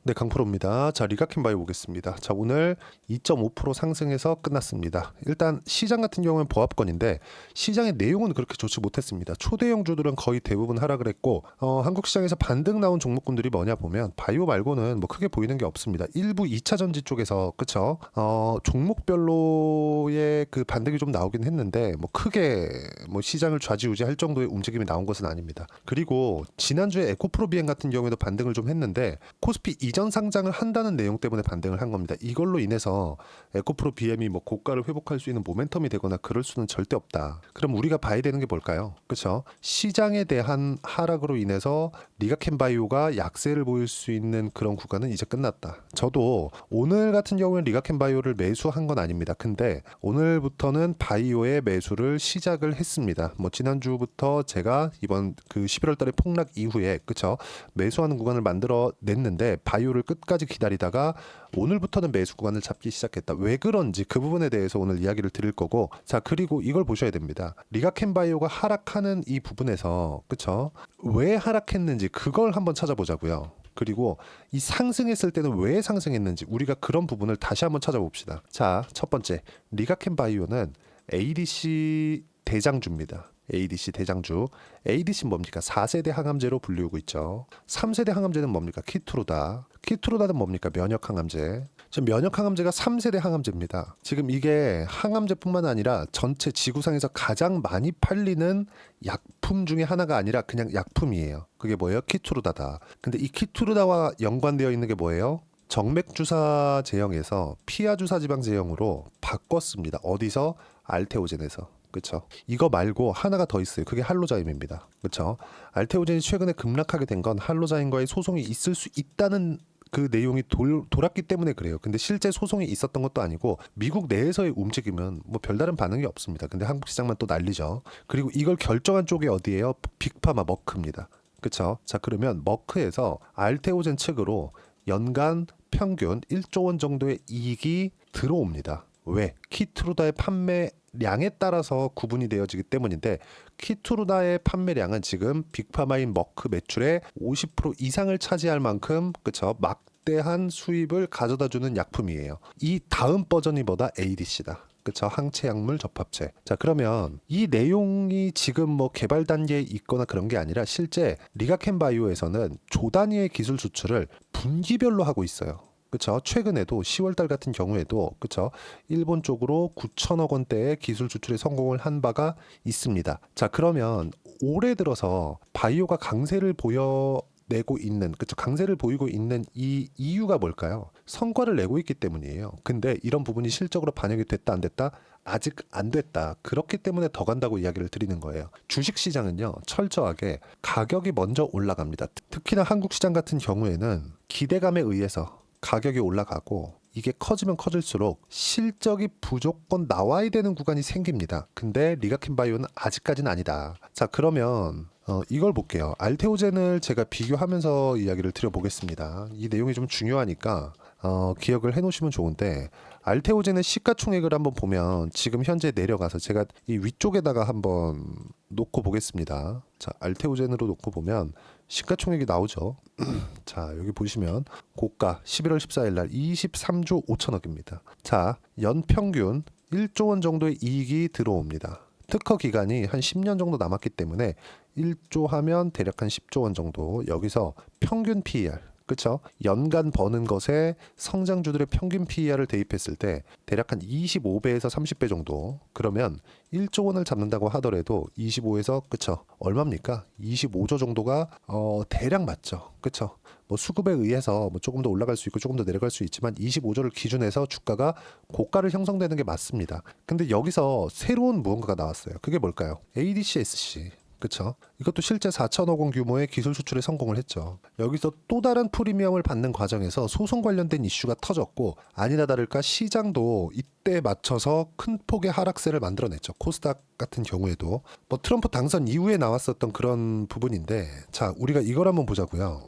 네, 강프로입니다. 자, 리가캔바이오 보겠습니다. 자, 오늘 2.5% 상승해서 끝났습니다. 일단 시장 같은 경우는 보합권인데 시장의 내용은 그렇게 좋지 못했습니다. 초대형주들은 거의 대부분 하락을 했고 한국 시장에서 반등 나온 종목군들이 뭐냐 보면 바이오 말고는 뭐 크게 보이는 게 없습니다. 일부 2차 전지 쪽에서 그쵸? 종목별로의 그 반등이 좀 나오긴 했는데 뭐 크게 뭐 시장을 좌지우지할 정도의 움직임이 나온 것은 아닙니다. 그리고 지난주에 에코프로 비행 같은 경우에도 반등을 좀 했는데 코스피 이전 상장을 한다는 내용 때문에 반등을 한 겁니다. 이걸로 인해서 에코프로 BM이 뭐 고가를 회복할 수 있는 모멘텀이 되거나 그럴 수는 절대 없다. 그럼 우리가 봐야 되는 게 뭘까요? 그렇죠? 시장에 대한 하락으로 인해서 리가캔바이오가 약세를 보일 수 있는 그런 구간은 이제 끝났다. 저도 오늘 같은 경우는 리가캔바이오를 매수한 건 아닙니다. 근데 오늘부터는 바이오의 매수를 시작을 했습니다. 뭐 지난주부터 제가 이번 그 11월 달에 폭락 이후에 그렇죠? 매수하는 구간을 만들어 냈는데 바이오를 끝까지 기다리다가 오늘부터는 매수 구간을 잡기 시작했다. 왜 그런지 그 부분에 대해서 오늘 이야기를 드릴 거고, 자 그리고 이걸 보셔야 됩니다. 리가캔바이오가 하락하는 이 부분에서 그쵸? 왜 하락했는지 그걸 한번 찾아보자고요. 그리고 이 상승했을 때는 왜 상승했는지 우리가 그런 부분을 다시 한번 찾아봅시다. 자, 첫 번째 리가캔바이오는 ADC 대장주입니다. ADC 대장주. ADC 뭡니까? 4세대 항암제로 불리우고 있죠. 3세대 항암제는 뭡니까? 키투르다. 키투르다는 뭡니까? 면역 항암제. 지금 면역 항암제가 3세대 항암제입니다. 지금 이게 항암제뿐만 아니라 전체 지구상에서 가장 많이 팔리는 약품 중에 하나가 아니라 그냥 약품이에요. 그게 뭐예요? 키투르다다. 근데 이 키투르다와 연관되어 있는 게 뭐예요? 정맥주사 제형에서 피하주사 지방 제형으로 바꿨습니다. 어디서? 알테오젠에서. 그렇죠. 이거 말고 하나가 더 있어요. 그게 할로자임입니다. 그렇죠. 알테오젠이 최근에 급락하게 된 건 할로자임과의 소송이 있을 수 있다는 그 내용이 돌았기 때문에 그래요. 근데 실제 소송이 있었던 것도 아니고 미국 내에서의 움직임은 뭐 별다른 반응이 없습니다. 근데 한국 시장만 또 난리죠. 그리고 이걸 결정한 쪽이 어디예요? 빅파마 머크입니다. 그렇죠. 자, 그러면 머크에서 알테오젠 측으로 연간 평균 1조 원 정도의 이익이 들어옵니다. 왜? 키트루다의 판매량에 따라서 구분이 되어지기 때문인데 키투르다의 판매량은 지금 빅파마인 머크 매출의 50% 이상을 차지할 만큼 그쵸 막대한 수입을 가져다주는 약품이에요. 이 다음 버전이 뭐다? ADC다. 그쵸? 항체약물 접합체. 자, 그러면 이 내용이 지금 뭐 개발 단계에 있거나 그런 게 아니라 실제 리가캔바이오에서는 조 단위의 기술 수출을 분기별로 하고 있어요. 그쵸? 최근에도 10월달 같은 경우에도 그쵸? 일본 쪽으로 9천억 원대의 기술 수출에 성공을 한 바가 있습니다. 자, 그러면 올해 들어서 바이오가 강세를 보여내고 있는 그쵸? 강세를 보이고 있는 이 이유가 뭘까요? 성과를 내고 있기 때문이에요. 근데 이런 부분이 실적으로 반영이 됐다 안 됐다? 아직 안 됐다. 그렇기 때문에 더 간다고 이야기를 드리는 거예요. 주식 시장은요, 철저하게 가격이 먼저 올라갑니다. 특히나 한국 시장 같은 경우에는 기대감에 의해서 가격이 올라가고 이게 커지면 커질수록 실적이 무조건 나와야 되는 구간이 생깁니다. 근데 리가캔바이오는 아직까지는 아니다. 자, 그러면 이걸 볼게요. 알테오젠을 제가 비교하면서 이야기를 드려보겠습니다. 이 내용이 좀 중요하니까 기억을 해놓으시면 좋은데 알테오젠의 시가총액을 한번 보면 지금 현재 내려가서 제가 이 위쪽에다가 한번 놓고 보겠습니다. 자, 알테오젠으로 놓고 보면 시가총액이 나오죠. 자, 여기 보시면 고가 11월 14일 날 23조 5천억입니다. 자, 연평균 1조 원 정도의 이익이 들어옵니다. 특허 기간이 한 10년 정도 남았기 때문에 1조 하면 대략 한 10조 원 정도. 여기서 평균 PER 그렇죠? 연간 버는 것에 성장주들의 평균 PER을 대입했을 때 대략 한 25배에서 30배 정도. 그러면 1조 원을 잡는다고 하더라도 25에서 그쵸? 얼마입니까? 25조 정도가 대략 맞죠. 그쵸? 뭐 수급에 의해서 뭐 조금 더 올라갈 수 있고 조금 더 내려갈 수 있지만 25조를 기준해서 주가가 고가를 형성되는 게 맞습니다. 근데 여기서 새로운 무언가가 나왔어요. 그게 뭘까요? ADCSC. 그쵸? 이것도 실제 4천억 원 규모의 기술 수출에 성공을 했죠. 여기서 또 다른 프리미엄을 받는 과정에서 소송 관련된 이슈가 터졌고 아니나 다를까 시장도 이때 맞춰서 큰 폭의 하락세를 만들어냈죠. 코스닥 같은 경우에도 뭐 트럼프 당선 이후에 나왔었던 그런 부분인데 자, 우리가 이걸 한번 보자고요.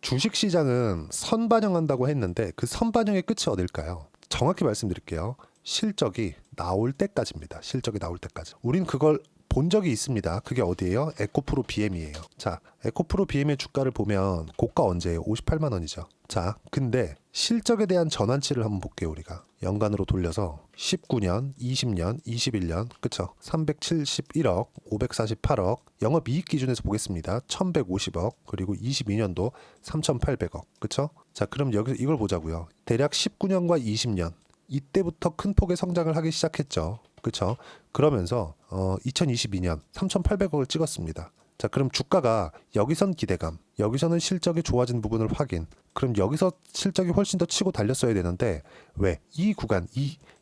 주식 시장은 선반영한다고 했는데 그 선반영의 끝이 어딜까요? 정확히 말씀드릴게요. 실적이 나올 때까지입니다. 실적이 나올 때까지. 우린 그걸 본 적이 있습니다. 그게 어디예요? 에코프로 BM이에요. 자, 에코프로 BM의 주가를 보면 고가 언제예요? 58만 원이죠. 자, 근데 실적에 대한 전환치를 한번 볼게요. 우리가 연간으로 돌려서 19년, 20년, 21년, 그쵸? 371억, 548억, 영업이익 기준에서 보겠습니다. 1150억, 그리고 22년도 3800억, 그쵸? 자, 그럼 여기서 이걸 보자고요. 대략 19년과 20년, 이때부터 큰 폭의 성장을 하기 시작했죠. 그쵸? 그러면서 2022년 3,800억을 찍었습니다. 자, 그럼 주가가 여기선 기대감, 여기서는 실적이 좋아진 부분을 확인. 그럼 여기서 실적이 훨씬 더 치고 달렸어야 되는데 왜? 이 구간,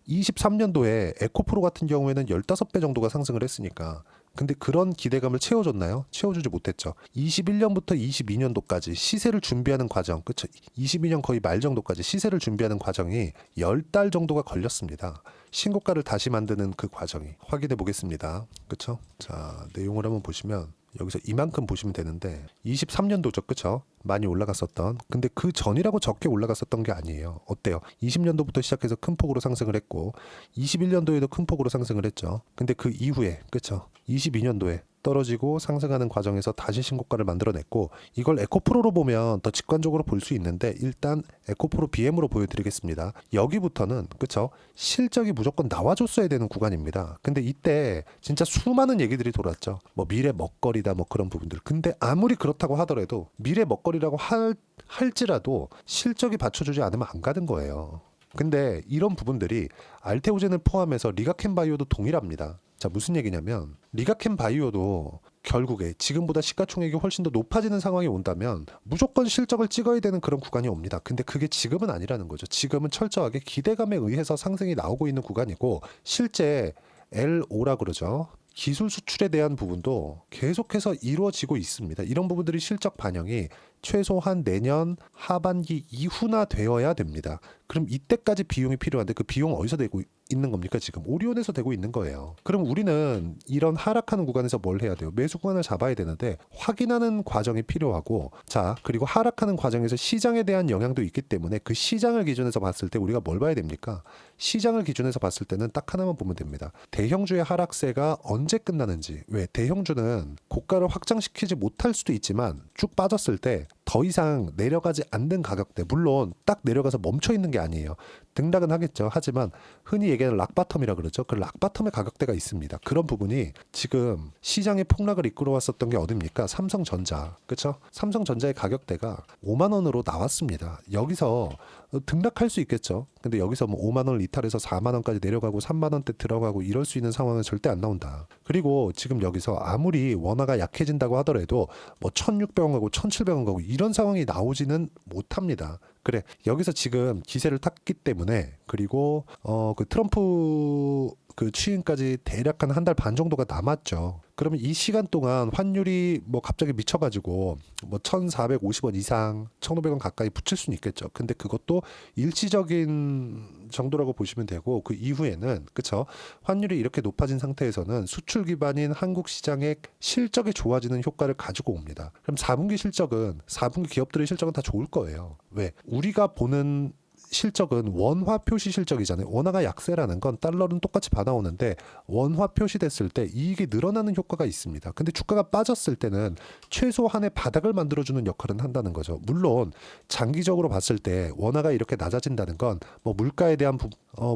23년도에 에코프로 같은 경우에는 15배 정도가 상승을 했으니까. 근데 그런 기대감을 채워줬나요? 채워주지 못했죠. 21년부터 22년도까지 시세를 준비하는 과정, 그쵸? 22년 거의 말 정도까지 시세를 준비하는 과정이 10달 정도가 걸렸습니다. 신고가를 다시 만드는 그 과정이. 확인해 보겠습니다. 그쵸? 자, 내용을 한번 보시면 여기서 이만큼 보시면 되는데 23년도죠, 그쵸? 많이 올라갔었던. 근데 그 전이라고 적게 올라갔었던 게 아니에요. 어때요? 20년도부터 시작해서 큰 폭으로 상승을 했고 21년도에도 큰 폭으로 상승을 했죠. 근데 그 이후에, 그쵸? 22년도에 떨어지고 상승하는 과정에서 다시 신고가를 만들어냈고, 이걸 에코프로로 보면 더 직관적으로 볼 수 있는데 일단 에코프로 BM으로 보여드리겠습니다. 여기부터는 그쵸? 실적이 무조건 나와줬어야 되는 구간입니다. 근데 이때 진짜 수많은 얘기들이 돌았죠. 뭐 미래 먹거리다 뭐 그런 부분들. 근데 아무리 그렇다고 하더라도 미래 먹거리라고 할지라도 실적이 받쳐주지 않으면 안 가는 거예요. 근데 이런 부분들이 알테오젠을 포함해서 리가켄바이오도 동일합니다. 자, 무슨 얘기냐면 리가켄바이오도 결국에 지금보다 시가총액이 훨씬 더 높아지는 상황이 온다면 무조건 실적을 찍어야 되는 그런 구간이 옵니다. 근데 그게 지금은 아니라는 거죠. 지금은 철저하게 기대감에 의해서 상승이 나오고 있는 구간이고, 실제 LO라 그러죠. 기술 수출에 대한 부분도 계속해서 이루어지고 있습니다. 이런 부분들이 실적 반영이 최소한 내년 하반기 이후나 되어야 됩니다. 그럼 이때까지 비용이 필요한데 그 비용 어디서 되고 있는 겁니까? 지금 오리온에서 되고 있는 거예요. 그럼 우리는 이런 하락하는 구간에서 뭘 해야 돼요? 매수 구간을 잡아야 되는데 확인하는 과정이 필요하고, 자, 그리고 하락하는 과정에서 시장에 대한 영향도 있기 때문에 그 시장을 기준해서 봤을 때 우리가 뭘 봐야 됩니까? 시장을 기준해서 봤을 때는 딱 하나만 보면 됩니다. 대형주의 하락세가 언제 끝나는지. 왜? 대형주는 고가를 확장시키지 못할 수도 있지만 쭉 빠졌을 때 더 이상 내려가지 않는 가격대, 물론 딱 내려가서 멈춰 있는 게 아니에요. 등락은 하겠죠. 하지만 흔히 얘기하는 락바텀이라 그러죠. 그 락바텀의 가격대가 있습니다. 그런 부분이 지금 시장의 폭락을 이끌어왔었던 게 어딥니까? 삼성전자, 그렇죠? 삼성전자의 가격대가 5만 원으로 나왔습니다. 여기서 등락할 수 있겠죠. 근데 여기서 뭐 5만 원을 이탈해서 4만 원까지 내려가고 3만 원대 들어가고 이럴 수 있는 상황은 절대 안 나온다. 그리고 지금 여기서 아무리 원화가 약해진다고 하더라도 뭐 1,600원 가고 1,700원 가고 이런 상황이 나오지는 못합니다. 그래, 여기서 지금 기세를 탔기 때문에, 그리고 그 트럼프 그 취임까지 대략 한 달 반 정도가 남았죠. 그러면 이 시간 동안 환율이 뭐 갑자기 미쳐가지고 뭐 1,450원 이상 1,500원 가까이 붙일 수는 있겠죠. 근데 그것도 일시적인 정도라고 보시면 되고, 그 이후에는, 그쵸, 환율이 이렇게 높아진 상태에서는 수출 기반인 한국 시장의 실적이 좋아지는 효과를 가지고 옵니다. 그럼 4분기 실적은, 4분기 기업들의 실적은 다 좋을 거예요. 왜? 우리가 보는 실적은 원화 표시 실적이잖아요. 원화가 약세라는 건 달러는 똑같이 받아오는데 원화 표시됐을 때 이익이 늘어나는 효과가 있습니다. 근데 주가가 빠졌을 때는 최소한의 바닥을 만들어주는 역할은 한다는 거죠. 물론 장기적으로 봤을 때 원화가 이렇게 낮아진다는 건 뭐 물가에 대한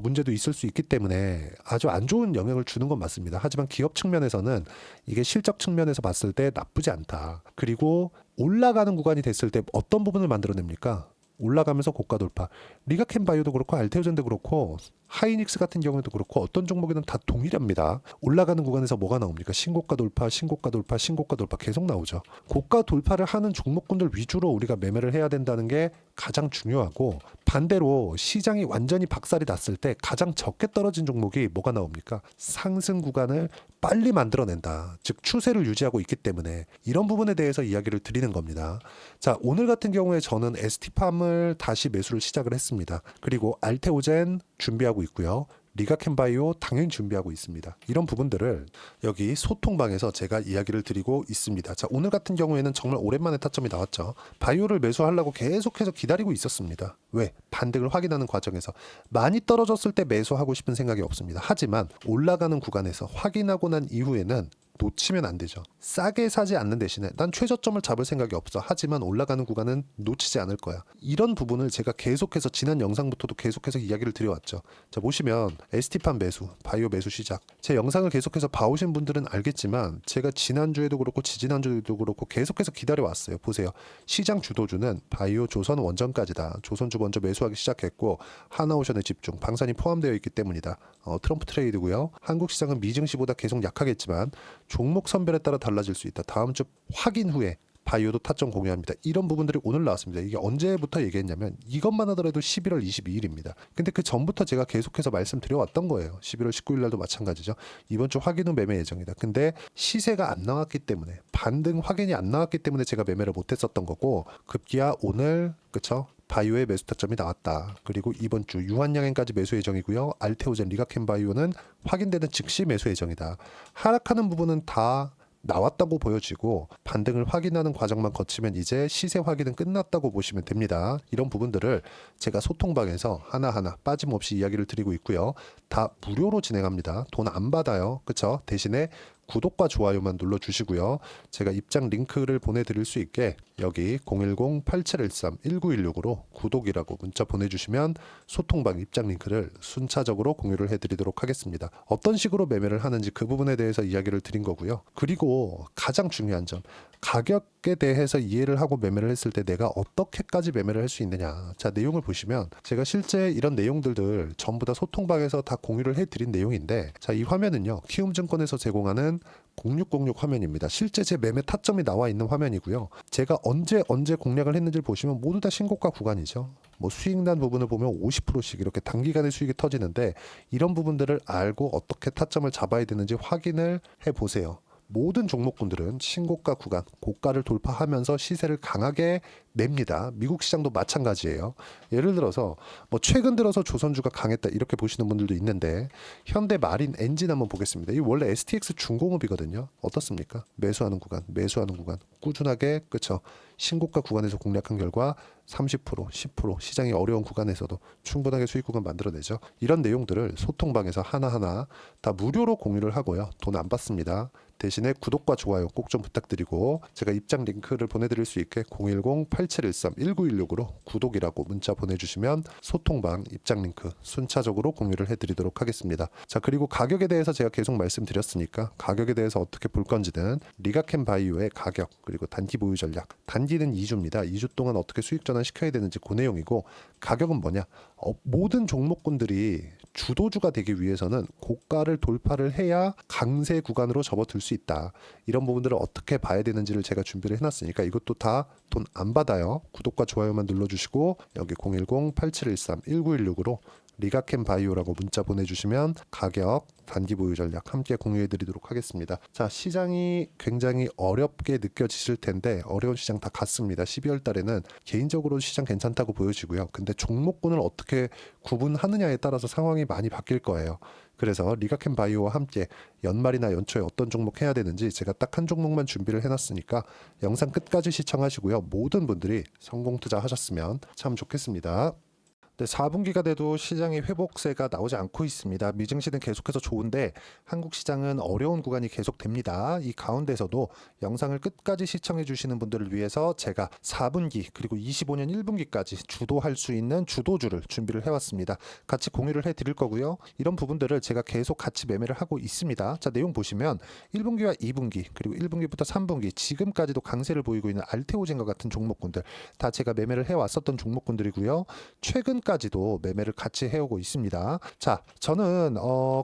문제도 있을 수 있기 때문에 아주 안 좋은 영향을 주는 건 맞습니다. 하지만 기업 측면에서는 이게 실적 측면에서 봤을 때 나쁘지 않다. 그리고 올라가는 구간이 됐을 때 어떤 부분을 만들어냅니까? 올라가면서 고가 돌파. 리가켄바이오도 그렇고 알테오젠도 그렇고 하이닉스 같은 경우에도 그렇고 어떤 종목에는 다 동일합니다. 올라가는 구간에서 뭐가 나옵니까? 신고가 돌파, 신고가 돌파, 신고가 돌파 계속 나오죠. 고가 돌파를 하는 종목군들 위주로 우리가 매매를 해야 된다는 게 가장 중요하고, 반대로 시장이 완전히 박살이 났을 때 가장 적게 떨어진 종목이 뭐가 나옵니까? 상승 구간을 빨리 만들어낸다. 즉 추세를 유지하고 있기 때문에 이런 부분에 대해서 이야기를 드리는 겁니다. 자, 오늘 같은 경우에 저는 ST팜을 다시 매수를 시작을 했습니다. 그리고 알테오젠 준비하고 있고요. 리가켄바이오 당연히 준비하고 있습니다. 이런 부분들을 여기 소통방에서 제가 이야기를 드리고 있습니다. 자, 오늘 같은 경우에는 정말 오랜만에 타점이 나왔죠. 바이오를 매수하려고 계속해서 기다리고 있었습니다. 왜? 반등을 확인하는 과정에서 많이 떨어졌을 때 매수하고 싶은 생각이 없습니다. 하지만 올라가는 구간에서 확인하고 난 이후에는 놓치면 안 되죠. 싸게 사지 않는 대신에 난 최저점을 잡을 생각이 없어. 하지만 올라가는 구간은 놓치지 않을 거야. 이런 부분을 제가 계속해서 지난 영상부터도 계속해서 이야기를 드려왔죠. 자, 보시면 ST판 매수, 바이오 매수 시작. 제 영상을 계속해서 봐오신 분들은 알겠지만 제가 지난주에도 그렇고 지지난주에도 그렇고 계속해서 기다려왔어요. 보세요. 시장 주도주는 바이오, 조선, 원전까지다. 조선주 먼저 매수하기 시작했고 하나오션에 집중, 방산이 포함되어 있기 때문이다. 트럼프 트레이드고요. 한국 시장은 미증시보다 계속 약하겠지만 종목 선별에 따라 달라질 수 있다. 다음 주 확인 후에 바이오도 타점 공유합니다. 이런 부분들이 오늘 나왔습니다. 이게 언제부터 얘기했냐면 이것만 하더라도 11월 22일입니다. 근데 그 전부터 제가 계속해서 말씀드려왔던 거예요. 11월 19일 날도 마찬가지죠. 이번 주 확인 후 매매 예정이다. 근데 시세가 안 나왔기 때문에, 반등 확인이 안 나왔기 때문에 제가 매매를 못했었던 거고, 급기야 오늘 그쵸? 바이오의 매수 타점이 나왔다. 그리고 이번 주 유한양행까지 매수 예정이고요. 알테오젠, 리가켄바이오는 확인되는 즉시 매수 예정이다. 하락하는 부분은 다 나왔다고 보여지고 반등을 확인하는 과정만 거치면 이제 시세 확인은 끝났다고 보시면 됩니다. 이런 부분들을 제가 소통방에서 하나하나 빠짐없이 이야기를 드리고 있고요. 다 무료로 진행합니다. 돈 안 받아요. 그쵸? 대신에 구독과 좋아요만 눌러주시고요. 제가 입장 링크를 보내드릴 수 있게 여기 010-8713-1916으로 구독이라고 문자 보내주시면 소통방 입장 링크를 순차적으로 공유를 해드리도록 하겠습니다. 어떤 식으로 매매를 하는지 그 부분에 대해서 이야기를 드린 거고요. 그리고 가장 중요한 점, 가격에 대해서 이해를 하고 매매를 했을 때 내가 어떻게까지 매매를 할 수 있느냐. 자, 내용을 보시면 제가 실제 이런 내용들을 전부 다 소통방에서 다 공유를 해드린 내용인데, 자, 이 화면은요 키움증권에서 제공하는 0606 화면입니다. 실제 제 매매 타점이 나와 있는 화면이고요. 제가 언제 공략을 했는지를 보시면 모두 다 신고가 구간이죠. 뭐 수익 난 부분을 보면 50%씩 이렇게 단기간에 수익이 터지는데, 이런 부분들을 알고 어떻게 타점을 잡아야 되는지 확인을 해보세요. 모든 종목군들은 신고가 구간, 고가를 돌파하면서 시세를 강하게 냅니다. 미국 시장도 마찬가지예요. 예를 들어서 뭐 최근 들어서 조선주가 강했다 이렇게 보시는 분들도 있는데, 현대 마린 엔진 한번 보겠습니다. 이 원래 STX 중공업이거든요. 어떻습니까? 매수하는 구간 꾸준하게 그쵸? 신고가 구간에서 공략한 결과 30%, 10% 시장이 어려운 구간에서도 충분하게 수익 구간 만들어내죠. 이런 내용들을 소통방에서 하나하나 다 무료로 공유를 하고요. 돈 안 받습니다. 대신에 구독과 좋아요 꼭 좀 부탁드리고, 제가 입장 링크를 보내드릴 수 있게 010-8713-1916으로 구독이라고 문자 보내주시면 소통방 입장 링크 순차적으로 공유를 해드리도록 하겠습니다. 자, 그리고 가격에 대해서 제가 계속 말씀드렸으니까 가격에 대해서 어떻게 볼 건지는 리가켄바이오의 가격, 그리고 단기 보유 전략, 단기는 2주입니다. 2주 동안 어떻게 수익 전환 시켜야 되는지 그 내용이고, 가격은 뭐냐, 모든 종목군들이 주도주가 되기 위해서는 고가를 돌파를 해야 강세 구간으로 접어들 수 있다. 이런 부분들을 어떻게 봐야 되는지를 제가 준비를 해놨으니까 이것도 다 돈 안 받아요. 구독과 좋아요만 눌러주시고 여기 010-8713-1916으로 리가켄바이오라고 문자 보내주시면 가격, 단기 보유 전략 함께 공유해드리도록 하겠습니다. 자, 시장이 굉장히 어렵게 느껴지실 텐데 어려운 시장 다 갔습니다. 12월 달에는 개인적으로 시장 괜찮다고 보여지고요. 근데 종목군을 어떻게 구분하느냐에 따라서 상황이 많이 바뀔 거예요. 그래서 리가켄바이오와 함께 연말이나 연초에 어떤 종목 해야 되는지 제가 딱 한 종목만 준비를 해놨으니까 영상 끝까지 시청하시고요. 모든 분들이 성공 투자하셨으면 참 좋겠습니다. 네, 4분기가 돼도 시장의 회복세가 나오지 않고 있습니다. 미증시는 계속해서 좋은데 한국 시장은 어려운 구간이 계속됩니다. 이 가운데서도 영상을 끝까지 시청해 주시는 분들을 위해서 제가 4분기 그리고 25년 1분기까지 주도할 수 있는 주도주를 준비를 해왔습니다. 같이 공유를 해드릴 거고요. 이런 부분들을 제가 계속 같이 매매를 하고 있습니다. 자, 내용 보시면 1분기와 2분기 그리고 1분기부터 3분기 지금까지도 강세를 보이고 있는 알테오젠과 같은 종목군들 다 제가 매매를 해왔었던 종목군들이고요. 최근까지도 매매를 같이 해오고 있습니다. 자, 저는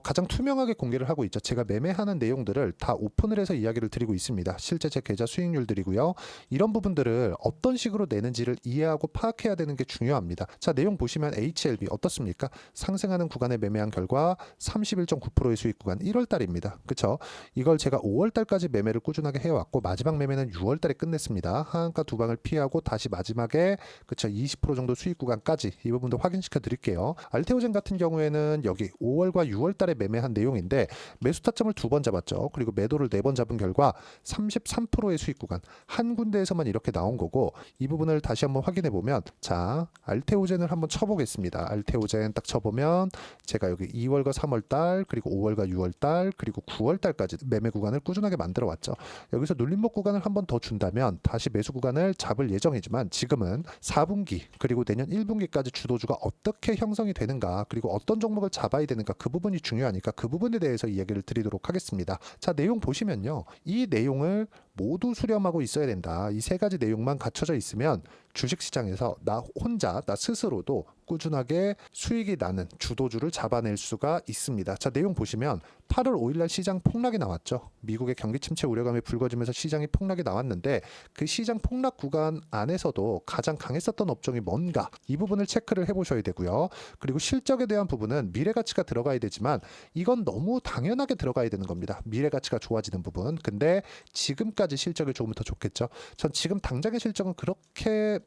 가장 투명하게 공개를 하고 있죠. 제가 매매하는 내용들을 다 오픈을 해서 이야기를 드리고 있습니다. 실제 제 계좌 수익률들이고요. 이런 부분들을 어떤 식으로 내는지를 이해하고 파악해야 되는 게 중요합니다. 자, 내용 보시면 HLB 어떻습니까? 상승하는 구간에 매매한 결과 31.9%의 수익 구간 1월 달입니다. 그쵸? 이걸 제가 5월 달까지 매매를 꾸준하게 해왔고 마지막 매매는 6월 달에 끝냈습니다. 하한가 두 방을 피하고 다시 마지막에 그쵸? 20% 정도 수익 구간까지 이 부분 부분도 확인시켜 드릴게요. 알테오젠 같은 경우에는 여기 5월과 6월 달에 매매한 내용인데 매수 타점을 2번 잡았죠. 그리고 매도를 4번 잡은 결과 33%의 수익 구간 한 군데에서만 이렇게 나온 거고, 이 부분을 다시 한번 확인해 보면, 자, 알테오젠을 한번 쳐보겠습니다. 알테오젠 딱 쳐보면 제가 여기 2월과 3월 달, 그리고 5월과 6월 달, 그리고 9월 달까지 매매 구간을 꾸준하게 만들어 왔죠. 여기서 눌림목 구간을 한 번 더 준다면 다시 매수 구간을 잡을 예정이지만, 지금은 4분기 그리고 내년 1분기까지 주도주가 어떻게 형성이 되는가, 그리고 어떤 종목을 잡아야 되는가, 그 부분이 중요하니까 그 부분에 대해서 이야기를 드리도록 하겠습니다. 자, 내용 보시면요, 이 내용을 모두 수렴하고 있어야 된다. 이 3가지 내용만 갖춰져 있으면 주식시장에서 나 혼자, 나 스스로도 꾸준하게 수익이 나는 주도주를 잡아낼 수가 있습니다. 자, 내용 보시면 8월 5일날 시장 폭락이 나왔죠. 미국의 경기 침체 우려감이 불거지면서 시장이 폭락이 나왔는데, 그 시장 폭락 구간 안에서도 가장 강했었던 업종이 뭔가, 이 부분을 체크를 해보셔야 되고요. 그리고 실적에 대한 부분은 미래가치가 들어가야 되지만 이건 너무 당연하게 들어가야 되는 겁니다. 미래가치가 좋아지는 부분. 근데 지금까지 실적이 조금 더 좋겠죠. 전 지금 당장의 실적은 그렇게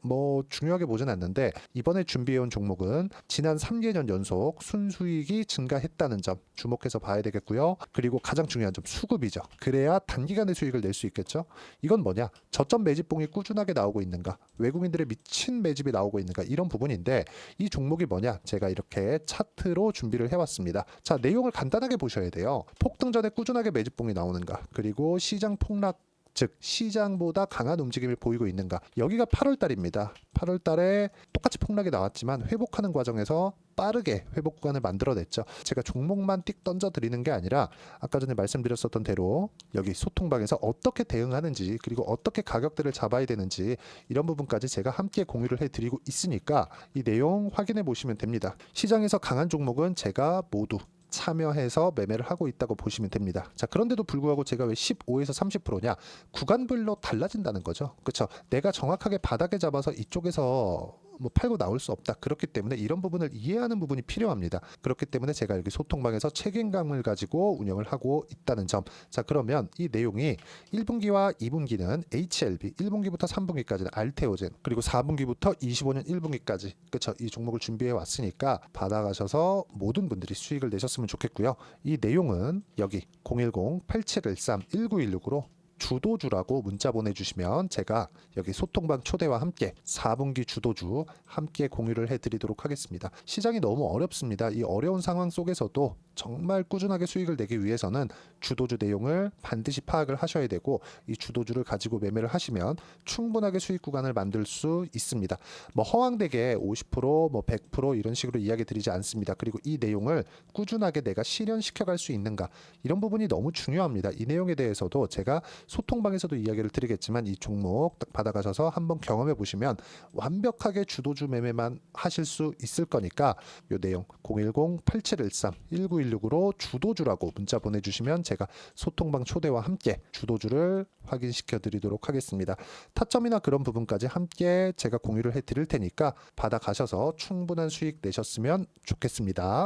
중요하게 보진 않는데, 이번에 준비해온 종목은 지난 3개년 연속 순수익이 증가했다는 점 주목해서 봐야 되겠고요. 그리고 가장 중요한 점, 수급이죠. 그래야 단기간에 수익을 낼 수 있겠죠. 이건 뭐냐, 저점 매집봉이 꾸준하게 나오고 있는가, 외국인들의 미친 매집이 나오고 있는가, 이런 부분인데, 이 종목이 뭐냐, 제가 이렇게 차트로 준비를 해왔습니다. 자, 내용을 간단하게 보셔야 돼요. 폭등 전에 꾸준하게 매집봉이 나오는가, 그리고 시장 폭락, 즉 시장보다 강한 움직임을 보이고 있는가. 여기가 8월 달입니다. 8월 달에 똑같이 폭락이 나왔지만 회복하는 과정에서 빠르게 회복 구간을 만들어냈죠. 제가 종목만 띡 던져 드리는 게 아니라 아까 전에 말씀드렸었던 대로 여기 소통방에서 어떻게 대응하는지, 그리고 어떻게 가격대를 잡아야 되는지, 이런 부분까지 제가 함께 공유를 해드리고 있으니까 이 내용 확인해 보시면 됩니다. 시장에서 강한 종목은 제가 모두 참여해서 매매를 하고 있다고 보시면 됩니다. 자, 그런데도 불구하고 제가 왜 15에서 30%냐? 구간별로 달라진다는 거죠. 그렇죠? 내가 정확하게 바닥에 잡아서 이쪽에서 팔고 나올 수 없다. 그렇기 때문에 이런 부분을 이해하는 부분이 필요합니다. 그렇기 때문에 제가 여기 소통방에서 책임감을 가지고 운영을 하고 있다는 점. 자, 그러면 이 내용이 1분기와 2분기는 HLB, 1분기부터 3분기까지는 알테오젠, 그리고 4분기부터 25년 1분기까지, 그렇죠? 이 종목을 준비해 왔으니까 받아가셔서 모든 분들이 수익을 내셨으면 좋겠고요. 이 내용은 여기 010-8713-1916으로 주도주라고 문자 보내주시면 제가 여기 소통방 초대와 함께 4분기 주도주 함께 공유를 해드리도록 하겠습니다. 시장이 너무 어렵습니다. 이 어려운 상황 속에서도 정말 꾸준하게 수익을 내기 위해서는 주도주 내용을 반드시 파악을 하셔야 되고, 이 주도주를 가지고 매매를 하시면 충분하게 수익 구간을 만들 수 있습니다. 허황되게 50%, 100% 이런 식으로 이야기 드리지 않습니다. 그리고 이 내용을 꾸준하게 내가 실현시켜 갈 수 있는가, 이런 부분이 너무 중요합니다. 이 내용에 대해서도 제가 소통방에서도 이야기를 드리겠지만, 이 종목 딱 받아가셔서 한번 경험해 보시면 완벽하게 주도주 매매만 하실 수 있을 거니까, 이 내용 010-8713-1916으로 주도주라고 문자 보내주시면 제가 소통방 초대와 함께 주도주를 확인시켜 드리도록 하겠습니다. 타점이나 그런 부분까지 함께 제가 공유를 해 드릴 테니까 받아가셔서 충분한 수익 내셨으면 좋겠습니다.